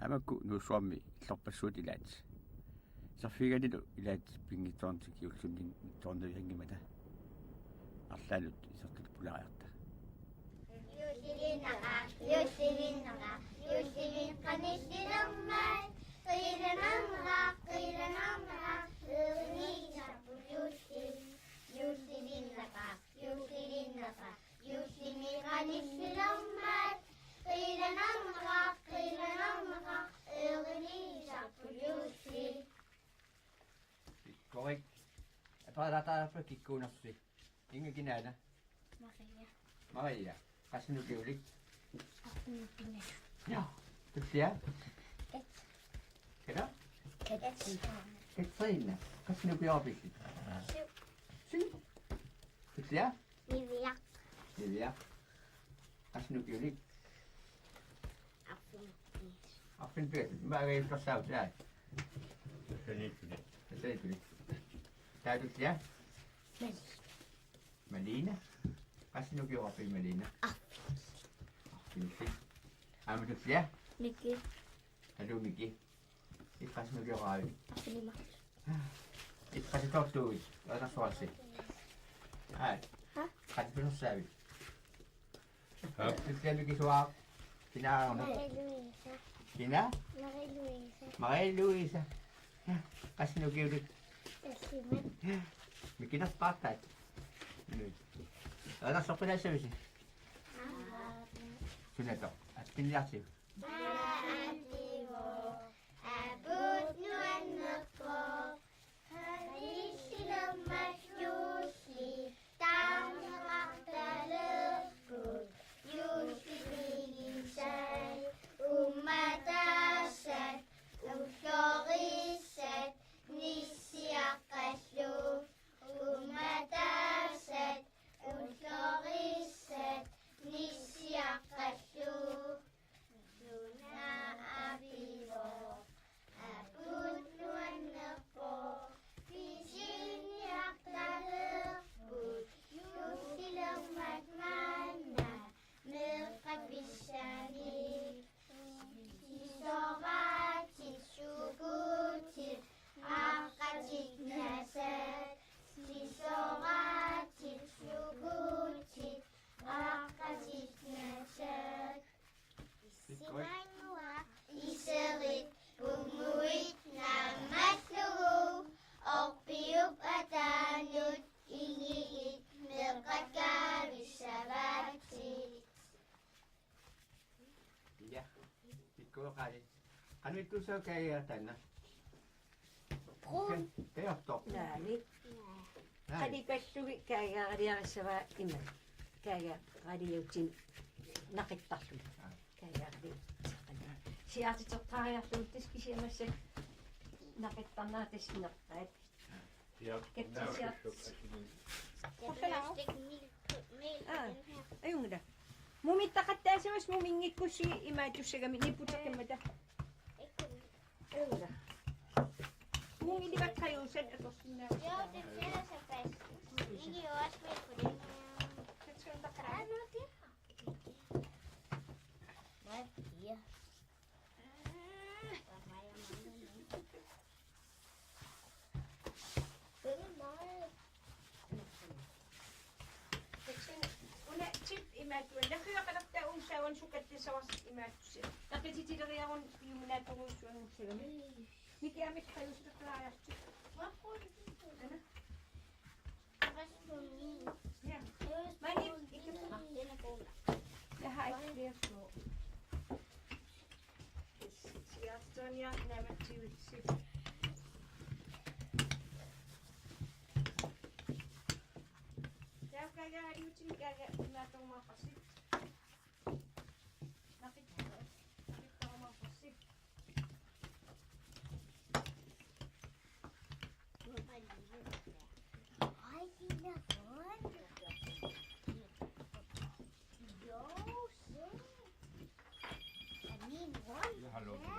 Amakku nuussuarmi illorpassuut ilaat. Serfiganilu ilaat pingitorntikiullunin torneriangimata. Arlaalut isertut pulariarta. Jussilin qanissillermaat qiilanarneraa eerniisarpu jussillinnaqa jussimi qanissillermaat qiilanarneraa eerniisarpu jussi. Korrekt. Atralaataarpa kikkuunarsi. Inga kinaana? Maria. Qasnukiulik? Ja. Tutsia? Keda? Katrina. Qasnukiorpikki? Syv. Tutsia? Livia. Qasnukiulik? Affinpil. Maariuttorsaut saa. Sanituli. Tää tutsia? Malina. Qasnukiorpil Malina? Affinpil. Aamu tutsia? Mikki. Hallo Mikki. Qasnukioraavi. Affinima. Qasitortuuvit. Anarsuarsi. Qasipinersaavi. Tutsia Mikki suaa. Kinaarna. Kina? Marie-Louise. Qasnukiulik. Mikinerpaartaat. Anarsorpinaasavisi. Sunato. Atpinniarsiu. Abut nuannerpo. Qanissillermaat jussi. Taamaqtalerput. Jussiligisai. Ummatassat. Ullorissat. Nissiaqqallu. Ummatassat. Ullorissat. Nissiaqqallu. Suna apivo. Abut nuannerpo. Pisinniaqtalerput. Jussillermaat manna. Meeqapissani. Sisoratit sukutit. Aqqatit nasat. Sisoratit sukutit. Aqqatit nasat. Simanua iserit umuit nammaslugu. Orpiup ataanut ingiit meeqakkaavissavaatsit. Ja. Pikkuoqali. Qanuittuusau kaagiartaanna. Brun. Teortor. Naani. Qalipallugi kaagaariarissava ima. Kaagaariutin naqittarlu. Kaagaari. Siaatitertaariarluut tiskisiamassa naqittarnaatis inertaat. Kettsiat. Ayungda. Mumittaqattaasimas mumingikkussi imaatussagami niputakamata. Ayungda. Mumilivakkayuusat atorsinaa. Jo, det tæller sig fast. I kan jo også med på den her. Nu det her. Hvad? Ja. Det er meget. Una tip imaatuan. Nakyaqalaqta unsaawan sukattisavas imaattusi. Taqititileriarun iuminaaturuussuan ussagami. Mikiamit qayusiqlaarartu. Hvad får du det? Ana. Hvad får du min? Ja. Den er god. Jeg har ikke flere små. Jeg står lige nærmere til. Jeg kan jo til mig at jeg tror mig for sig. Nakit tror mig for sig. Ej, den er god. Jo, så. Er min rundt? Jeg har lukket om.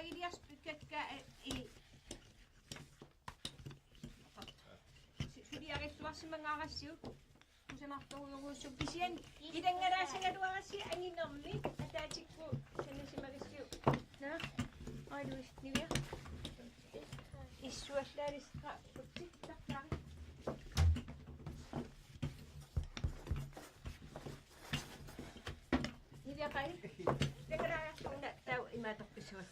Ilias piketkä I Sudiarissuassa mangarassu. Kun se mahtuu joku sukisien. Idengarasenga tuarassi anginormi. Ataatikku sen esimerkiksi. No. Aiduis nivia. Issuaslaaris rapputti takkari. Nivia kai. Idengarasenga tau imatokisuat.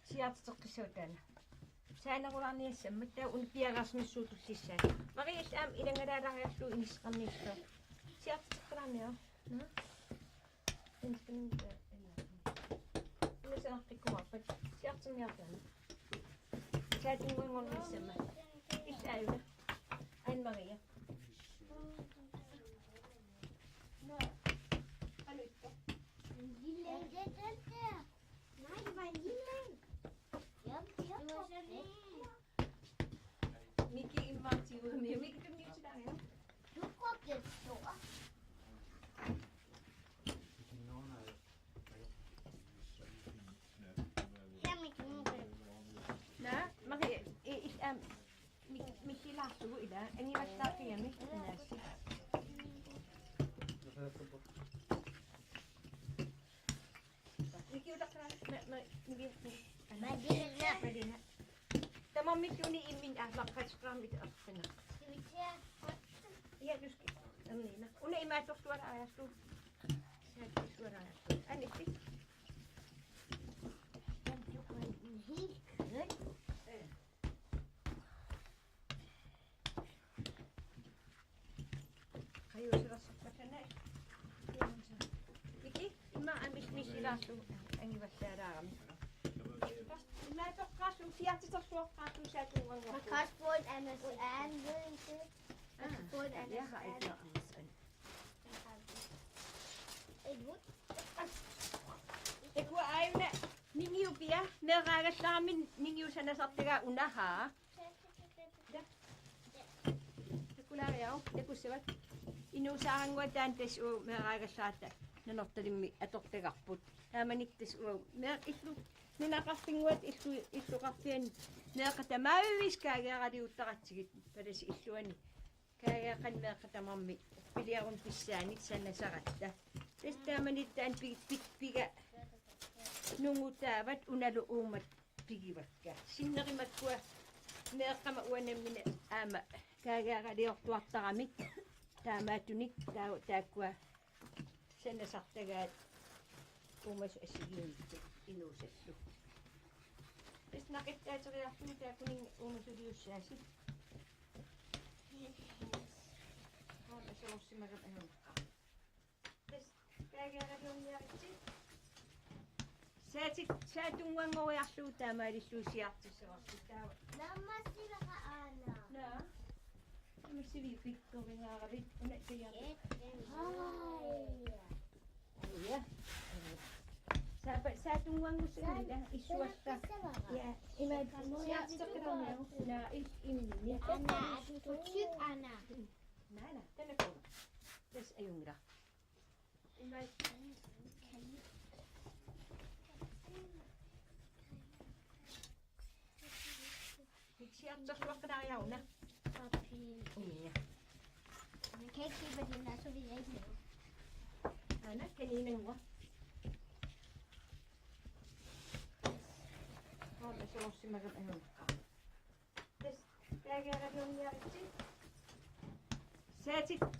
Sijatsokisuat tänne. Sään kun on niissä, mutta on pierasmissuutu sisään. Maris idengarasenga iniskamista. Sijatsokran jo. No. Ensin se on pikkuappa. Sieltä on jotain. Sä et niin kuin niissä. Itse yhdä. Ain Maria. No. Alyttä. Jilleen tätä. Näin vain jilleen. Jop. Miki immaatsi huomioon. Miki tuli nyt sitä ajan. Jukko kettua. Nää, Maria, Miki lahtuu ida. En niin vastaa pieni. Näsi. Miki utakran. Madina. Tämä on Miki uni immin lakkaiskaan mitä asena. Ja just niin. Une ei mä tuoda ajastu. Se tuoda ajastu. Äänitti. Lasu, en was daar aan. Maar toch gas, hoe zie je het toch zo gaan toen zij toen was? Kaspoort en MSN doen ze. Kaspoort en Ja, ga ik wel MSN. Ik wil eigenlijk niet nieuw via, nee raar samen niet nieuw zijn als dat te gaan onderha. Ik wil naar jou, ik wil zeggen, in ons aangoed dan is ook meer raar zaten. Dan op de te rapport. Ja, maar niet is ook. Maar ik doe, nu naar kasting wordt, ik doe kasting. Merk het maar wist kijk ja radio taatje. Dat is zo niet. Kijk kan merk het maar mee. Wil je rond pissen niet zijn sarata. Dus daar maar niet dan piga. Nungu ta wat unalo omat pigi wat. Sinner met kwa. Merk maar wanneer mine ama. Kijk ja radio taatje. Daar maar toen niet daar kwa. Sen sattegaa umas esigiinti ilusettu. Siis nakettaa että se mitä kun umas yliussäsi. On se ossi mä katson. Siis käydään on järjesti. Sä tungan ngojasu tämä eli susiatti se on sitä. Lammassi vähän aina. No. Miksi vi pikku vingaa vi on se ja. Ja. Sä tungan musuida isuasta. Ja imä sieltä kerran na imni. Anna, tyk Anna. Nana, tänne koulu. Tässä ei ungra. Imä sieltä suokkaa jauna. Papi. Niin. Men kan ikke se, hvad den er, så vil jeg ikke lave. Anna, kaninen var. Olen se ossi mä kan ehdonkkaan. Tägärä on järjesti.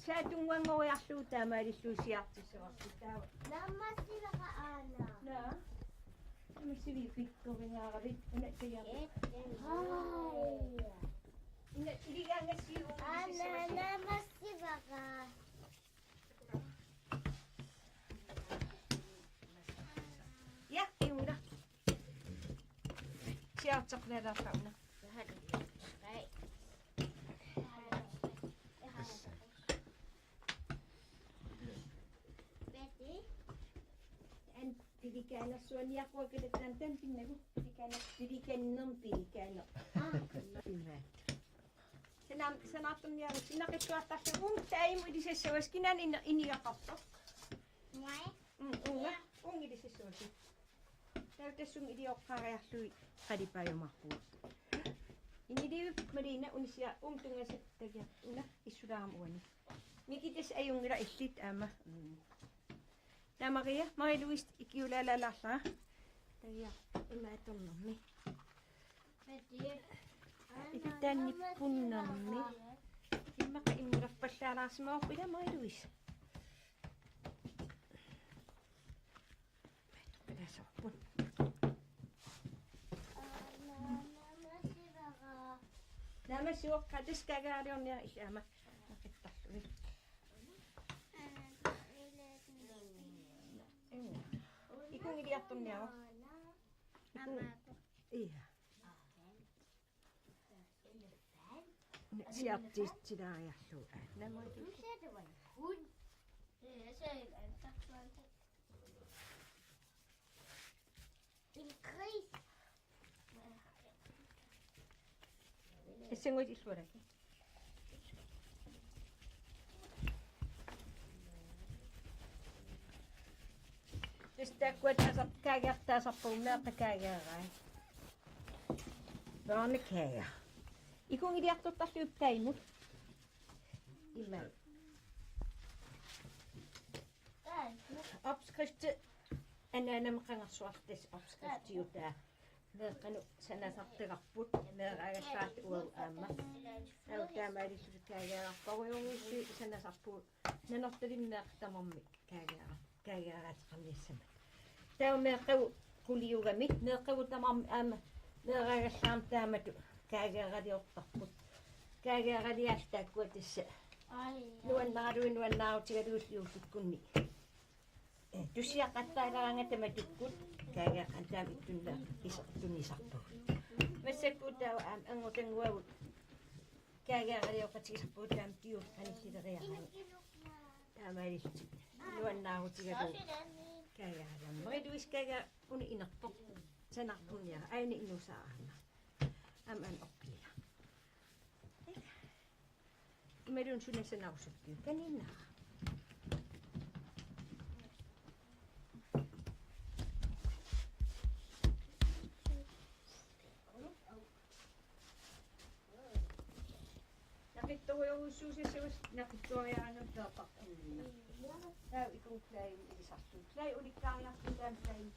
Sä tungan ngojasu tämä eli susiatti se ossi tää. Lammassi vähän aina. No. Miksi vi pikku vingaa vi on se ja. Ne ligange siu. Anna, lammassi vähän. Ja, ei muuta. Sieltä sokleeraa kauna. Vähän. Nej. Betty? En pilikäännä sua niin kuoketetaan tän pinne kun pilikäännän pilikäännä. Se naatton jäädä. Sinä kettua tässä unta ei muidisessa olisikin näin inni ja katto. Nej. Ungidisessa olisi. Täytessun idiokkaareahlui qalipaajumaqpuut. Iniliup Marina unisia umtungasettagia una issulaarmuani. Mikites ajungila illit aama. Ta Maria, Marie-Louise ikiulaalalaarlaa. Tagia imaatornermi. Ipitannippunnarmi. Immaqa immirarpallaalaarsimaorpila Marie-Louise. Pedasorpun. Nämä siokkaa tiskääkäärionnia isäämä. Nakittarlui. Ikun idiattunnia. Iya. Sieltä sitä ajattuu. Nämä on sen ngoit isluodakin. Tästä kun tässä käärtää sappuu näitä käärää. Vaan käärä. Ikun idiattu taas yppäimut. Imel. Opskrift enää kangassuartis opskrift jutaa. Merkanu sana sarterapput meragasaat uaama. Tautamaalisut kaagaarapparuungissu sana sarppu nanortalin mertamammi kaagaaraatqarnissamat. Tau merqavu quliugami merqavu tamam aama meragasaam taamatu kaagaaraliortarput. Kaagaaralialtaakku tassa. Nuannaaruutigaluusliusukkunni. Tussiaqattailaraanga tamatukkut kaagaan taamittunna isartunisarpu. Massakkuutau angotanguavut kaagaaralioqatisarpu taamtiur anissileriarani. Taamaalilti nuannaaruutigalu kaagaaram. Marie-Louise kaagaa uni inerpoq sanarpunnia aini inusaarna. Aman oppia. Imerun sunnasanaussukkiu kaninna. Nakittuujuussuusisuus nakittuajaanu taapaqqullina. Tau ikunklai ilisartu. Klai ulikkaariartun taamklai.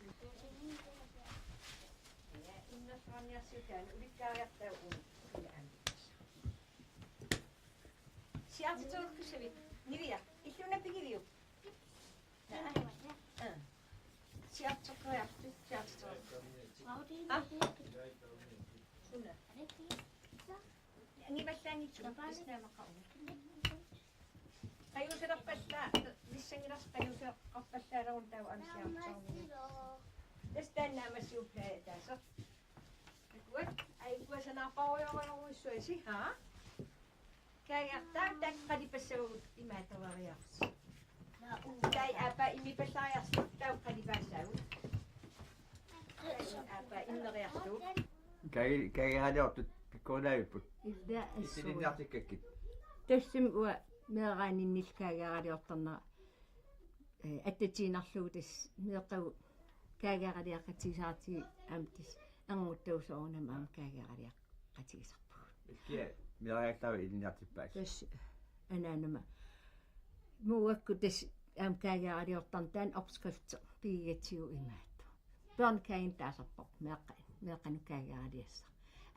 Ja innasranniarsutaan ulikkaariartau uliaan. Sieltä kysyvät. Niviä. Illuna pikiviu. Sieltä sokojahtu. Sieltä sokojahtu. Sunna. Nimetään niitä sun. Kajuusi rappastaa. Vissankin kajuusi rappastaa rauntau ansiaan. Tästä nämä siuppaa tässä. Ai sanaa paujoa uissuisi. Haa? Kaya tau kadipasau imatawarias. Kay apa imipasayas tau kadipasau. Apa inlariastu. Kay hadiottu pikkuläyput. Ida Itin jatikekki. Tässim ua meeraanin nilkaagaraliortarna attatiinarluutis meeqavu kaagaraliaqqatisaati amtis anguttausoornamaam kaagaraliaqqatiisarpu. Kie milaajatavi itin jatippäis. Täs anaanama muuakku täs kaagaraliortarn tan opskrift piigatiu imaattu. Børnkagen taasarpoq meeqanu kaagaraliassa.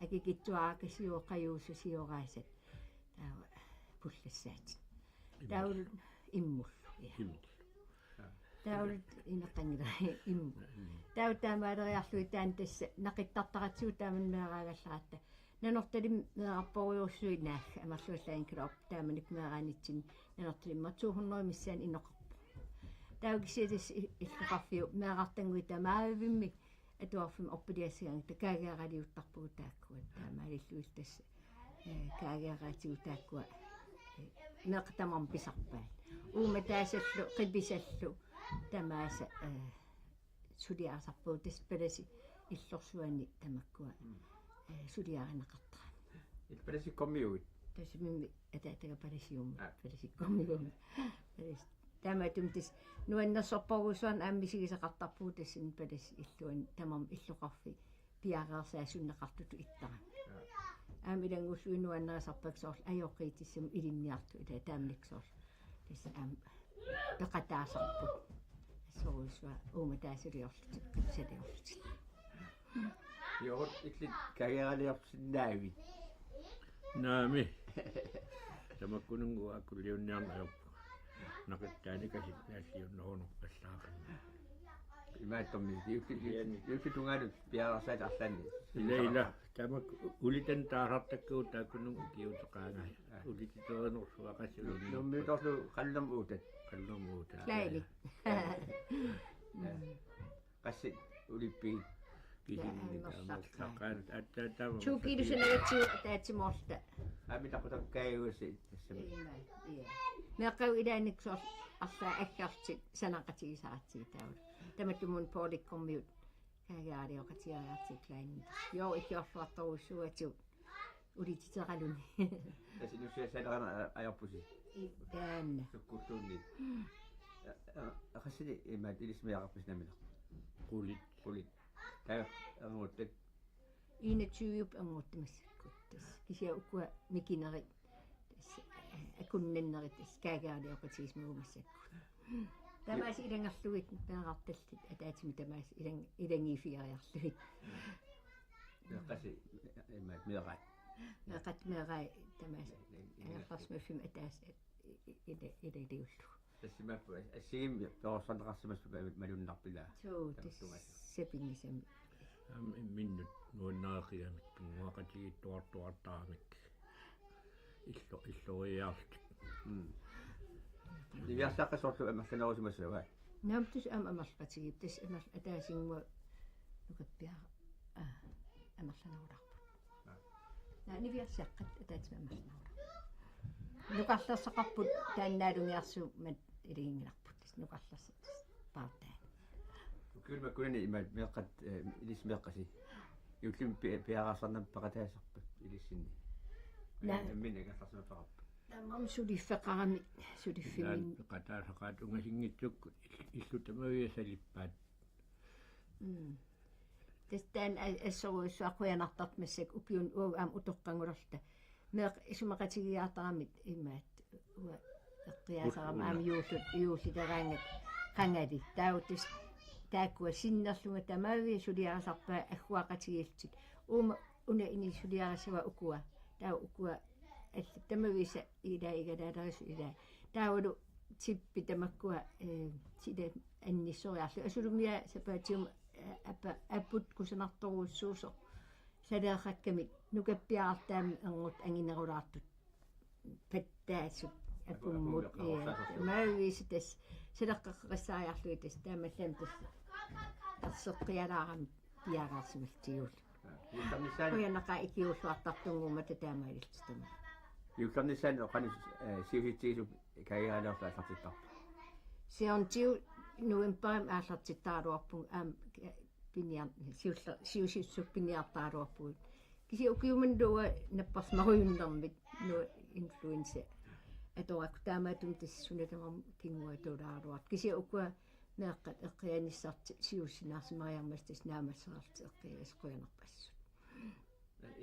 Akikittuaakasiu qajuusasioraiset taa pullassaat. Taul immullu. Taul inaqangira immu. Tau taamaaderiarlui taan tassa naqittartaratsiu taaman meeraagallaraatta. Nanortalim meerapporuussui naagga amarluallaan kilop taamanik meeraanitsin nanortalimmatsuuhurnoi missaan inoqarpu. Taugisiatis illaqarfiu meerartangui tamaavimmi atuarfim oppiliassigang takaagaaraliuttarpuu taakkua taamaalilluis tassa kaagaaraatigu taakkua meeqtamam pisarpaan uuma taasallu qibisallu tamaasa suliaasarpuu taspalasi illorsuani tamakkua suliaarinaqartara Ilpelesi kommiuit. tasimimmi ataatagapalasium palasikommium palas таамаатум тис нуаннерсорпорусуан ааммисигисақартарпуу тассин палас иллуан тамам иллоқарфи пиагаасаасуннеқартуту иттара аамилангуллуинуаннерасарпаксоорл аёққиитиссам илинниарту ила таамниксоорл тасса аам пеқатаасарпут ассоруисуа уума таасилиорлутик қипсалиорлутик Jorut iklit kageraliorsinnaavit. Naami. Samakkunungu akkulliunniarna ajoppu. Naqittaani kasittaasiunnorunuppassaaqanna. Imaattommi yukkitungaanut piarassaat arlanni. Leila tamak ulitan taarartakkuut taakkunungu kiuteqaanga. Ulititoornersuaqassulunni. Nummitorlu qallam uutat. Qallermuuta. Klaili. Qassi ulippiit. Tuukiilusanagatiu taatsimorta Amitaqutakkaagusi tassami. Meqqau ilaaniksoor arlaa aggartit sanaqatigisaatii taawul. Tamattumun poolikkormiut kaagaalioratiariartiklaani. Joo ikkiorluartoruussuatiu ulititeqaluni. Tasinussia sanerana ajorpusi. Taanna. Sukkuuttuunni. Qassini imaat ilismiaqarpisnamina. Qulit. Tää anguuttat 21 anguuttamassakkuuttas kisia ukua mikineri tass akunnenneri tass kaagaalioratigismuumassakku tamaas ilangerlugit peaqartallit ataatimi tamaas ilangiifiariarlugit qassi imaat meeqaat meeqat tamaas angerlarsmaffim ataas ilaliullu tassimaappu assigim toorsanneqarsimassu malunnarpilaa soo tass sepingisami minnut nuannaaqiyamik pinguaqatigittuartuartaamik illuiaartik Niviarsaqqasorlu amarlanerusimassuva. naamtus amarpatigip tass amar ataasingua nukappiara amarlanerularput niviarsaqqat ataatimi amarlanerular nuqarlersaqarput taannaalungiarsuummat ilinginarput tass nuqarlersa paartaa Kyllä kunni imaat meeqqat ilismeeqqasi. Yullim piarasarnam paqataasarpat ilissinni. Minneqarsarsmapaqarpa. tamam suliffeqarami suliffimin qataasaqaat ungasingitsukku illutamaviasalippaat testaan assoruissuaquianartart massak upiun uam utoqqangulorta meeq isumaqatigiaataramit immaat ua eqqiaasarama aam yuulliteraangat qangali tautis taakkua sinnerlunga tamavi suliarasarpaa agguaqatigiltit uuma una ini suliarasua ukua taa ukua allu tamavisa ila igalaalerisu ila taavalu tippi tamakkua sila annissoriarlu asulumia sapaatium apput kusanartoruussuuso saleerrakkamit nukappiaartaami angut anginerulaartut pattaassut akummut maavisa tas saleqqaqqassaajarlu tas taamallam tassa arseqqialaaramit piagaarsimaltigiul kuyannaqa ikiulluartartungumma tataamailistama Yullamnissan oqani siuhittiisu kaigaalorlaasartittarpa. se on tiu nuimpaam aallartittaaruarpun aam pinian siusissupiniartaaruarpuut kisi ukiuman luwa napparsmaruyunnermit nu influenza atorak taamaatum tassunataram kinguatulaaruart kisi ukua meeqqat eqqianissarti siussinaarsimariarmas tas naamassararti eqqiasquyanarpassut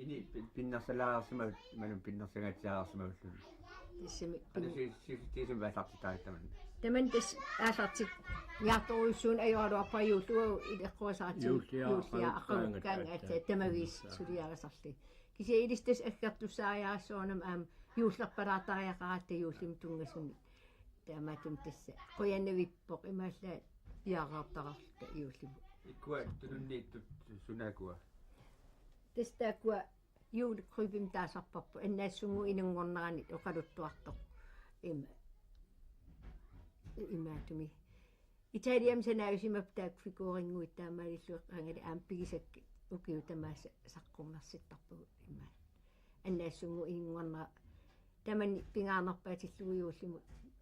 Ini pinnarsalaarsimat manum pinnarsangatiaarsimavullu. tassami Siuhittiisum vaasartitaattaman. taman tas aallartik yaartoruissuun ajoaluarpajuullu ileqquasaati yuullia aqarukkanga tamavis suliarasarli kisi ilistas aggartussaajaarissuunam aam yuullerpalaatariaqaratta yuullim tungasuni taamaatum tassa qoyannavippoq imaalla piaqaartararta yuullim Ikkua tununniittut sunakua. testaakua juulikrypim taasarparpu annaassungu inunngorneranit oqaluttuartoq imaatumi Italiam sanaavisimap taak figuuringuit taamaalillueqqangali aampigisakki ukiu tamaassa saqqummarsittarpugu imaat annaassungu inunngornera tamani pingaarnerpaatillugujuullimu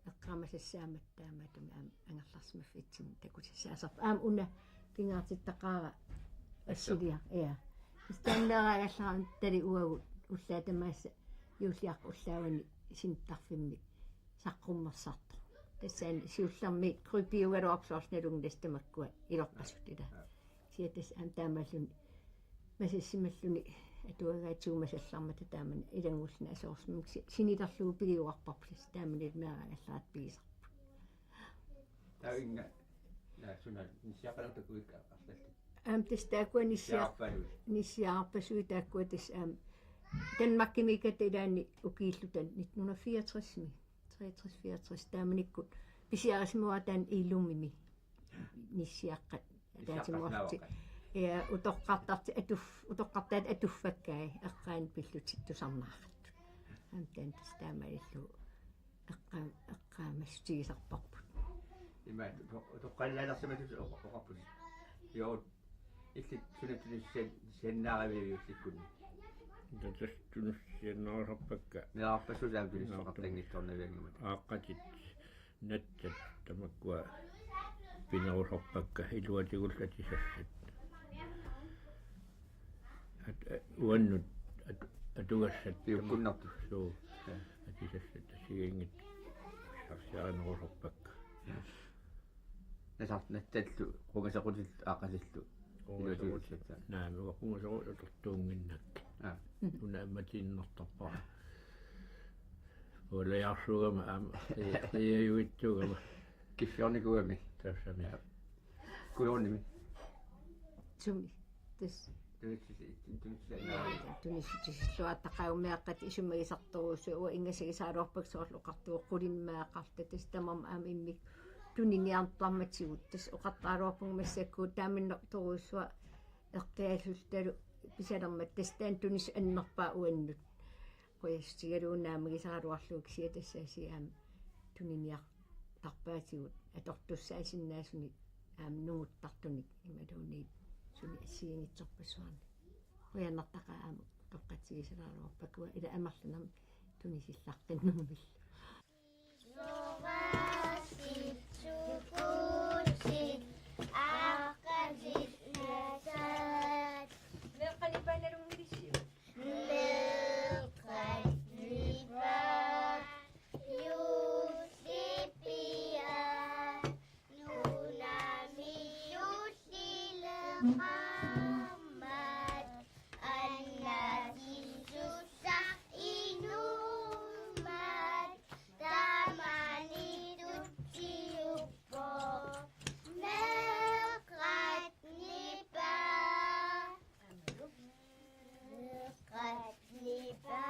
eqqamasassaamat taamaatumi aam angerlarsmaffitsin takusassaasarpa aam una pingaartittaqaara assilia ia istanneraagallarami tali uagut ullaatamaassa yuulliaqqa ullaavani sinittarfimmi saqqummersartor Tässä siullammi krypiugaruapsoornalung testamakkua ilorpassut ila. Siatas tamallun masissimalluni atuagaatuumasallarmata taaman ilangulna asoorsimiksi sinitarluu piliuarparplis taamani meeragallaat piisarpu. Tää inga nää sunna nissiaqalata kuikka arsallu. Tästä kun nissiarpasui taakkua tässä Danmarkimika idani ukiillutan 1964 63 taamanikku pisiarismua tan ilumimi nissiaqqa taatimuarti ja utoqqartaat atuffakkai eqqaan pillutsittusarnaaqat amtan taamaillu eqqaamastiisarparput ima toqqallaalersimatut oqarput joo illit sunatuni sennaariviusikkunni Tästä siennaarapakka nearpassu taamtunissoqartangittornaviangima aaqqatit natta tamakkua pinausarpakka iluatigullatissassit uannut atugassat piukkunnartu suu atissassit sigingit sarsiaanerusarpakka nasartnattallu qungasequtit aaqasillu iluatigullatsa naami waqungasorutortuunginnakki una ammatinnertarpa olajarsuugama aama iayuitsuugama kiffiornikuami tassami kuyornimi sumi tas tunissitissluattaqaumeaqqat isumagisartoruusu ingasagisaaluarpaksoorluqartuuqqulинмаақарта tas tamam aam immik tuniniartarmatigut tas oqartaaluarpungumassakkuut taaminnertoruussua eqqiallullalu pisalermat tastaan tunis annerpaa uannut qoyastigaluunnaamagisaaruarluuksia tassaasiaam tuniniartarpaatigut atortussaasinnaasuni aam nunguttartunik imaluuni suni assiingitsorpassuarni qoyanartaqaa aam toqqatigisalaaruarpakua ila amarlanam tunisillaqqinnummill Suvasit sukutsit aqasit nasat meeqqanipaanalungilissio melqat lipa yusipia nunami yusileqamat annati susah inumat tamani tutsiupo melqat lipa melqat lipa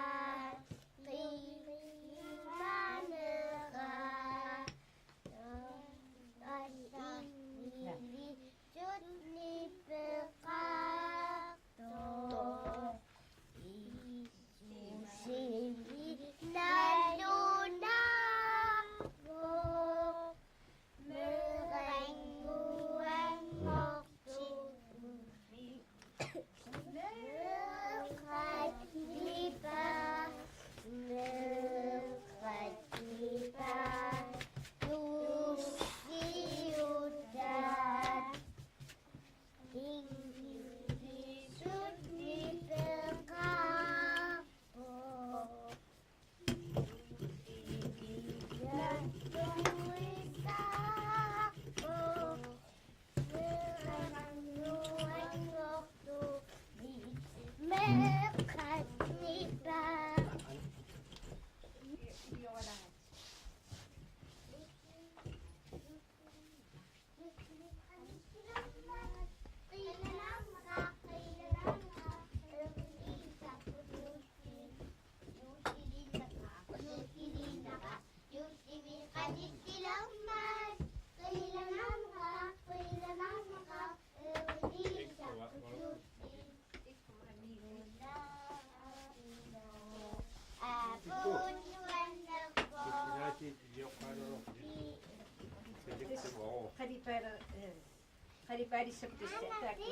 qalipaarissaptissaataakku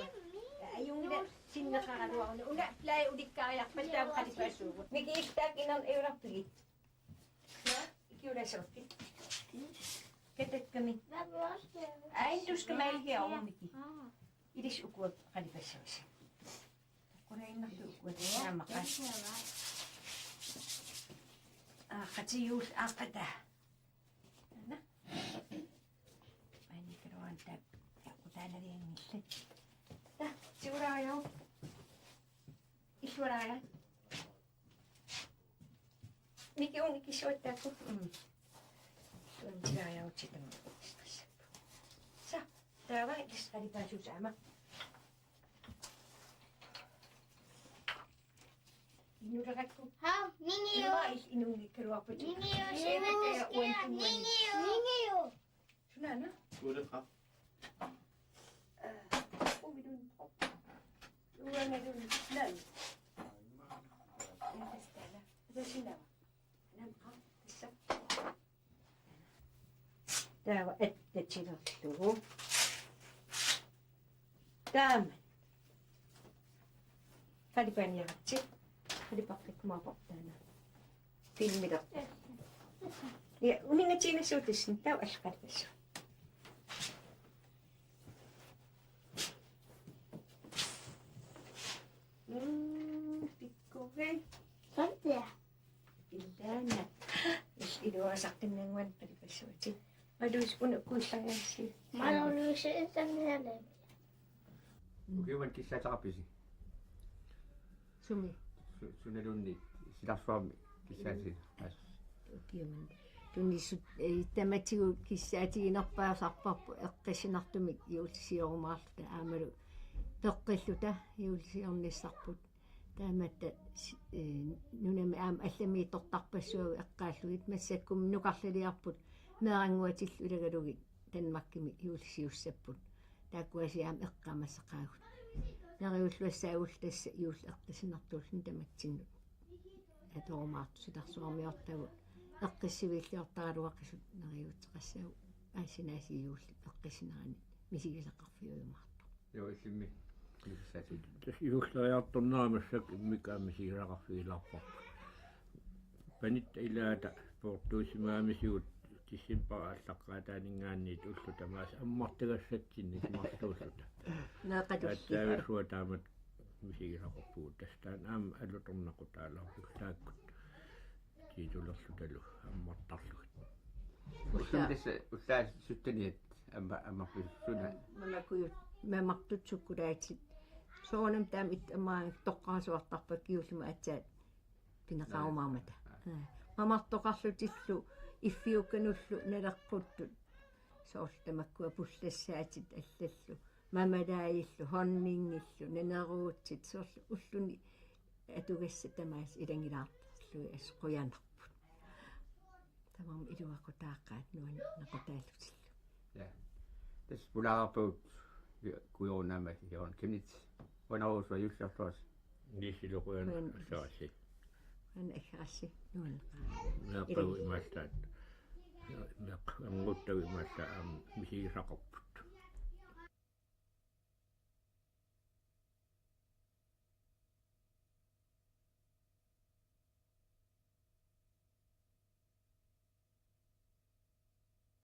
ayungila sinneqaraluarnu una plai ulikkaariarpal taam qalipaassuugut mikiistaak inan eurarpigit ikiulasorpit katakkami aintuskamailgiaorumiki ilis ukuak qalipassuus qulainnerlu ukuak naamaqas qatiyuul aaqata anta taqqutaanalianngillat ta siulaayo isualaaya Mikiun ikisuottaako suon silaajautsitamu stressappu sa täällä kistari pääsysaama Inurakku Hau, Ningio. inungi keruaput Ningio, Seetäkää uentuuen Ningio. Sunana Gode fra. Uvidun Uangadun Nan Täällä Täällä Täällä ette sinottuu. Tämä. Kadipan jatsi. Kadipakket maapahtana. Filmida. Ja uninga siinä suutisin. Tää on äskarissa. Pikkuven. Santia. Pildana. Jos idoa sakken nenguan kadipasuoti. Aduis una kuisangasi. Mä olen ollut se ensimmäinen. Kuinka kissa taapisi? Sumi. Sunne dunni. Sitä suomi kissasi. Kiiman. Tunnisut ei tämä tiu kissati nappaa sappa eqqissinartumik juulsiorumaalta aamalu peqqilluta juulsiornisarput taamatta nunami aam allami tortarpassuagu eqqaalluit massakkum nuqarlaliarput meeranguatillu ulagalugi tanmakkimi juulsiussapпут taakkuasiaam eqqamassaqaagut nariulluassaagullassa juul eqqissinartuullu tamatsinnu atormaartu sitarsuarmiortagu eqqissivillиортаралуаққисут нариутеқассагу аассинаасиюулли эққиссинерани мисигисақарфиуйумаарто Joo, ilmi. Kissasi. Tässä juhlajattonnaamassa mikä Panit iläätä portuisimaamisiut tissimpaa allaqaataaningaanniit ullutamaas ammartigassatsinnik martuulluta. naaqatussi Täällä suotaamat misigisaqarpuut tästään alutornaqutaalorluktaakkut tiitullerlutalu ammartarlugut. Ussa sytteni, että amma pyssynä. mamaqtut sukkulaatsit soonam taamit amaan toqqaasuartarpa kiulluma atsaat pinaqaumaamata mamartoqarlutillu iffiukkanullu naleqquttu soortamakkua pullassaatit allallu mamalaayillu horningillu naneruutsit soorlu ulluni atugassa tamaas ilangilaartarlu asquyanarput tamam iluaqutaaqaat nuan naqutaallutillu Ja. Tässä pularaput kuiunaamme on kemnit. Voin olla juhlautuas. Niisilukujen saasi. an ekhrassi nuan Meqqaguimasta meqqanguttaguimasta misigisaqarput.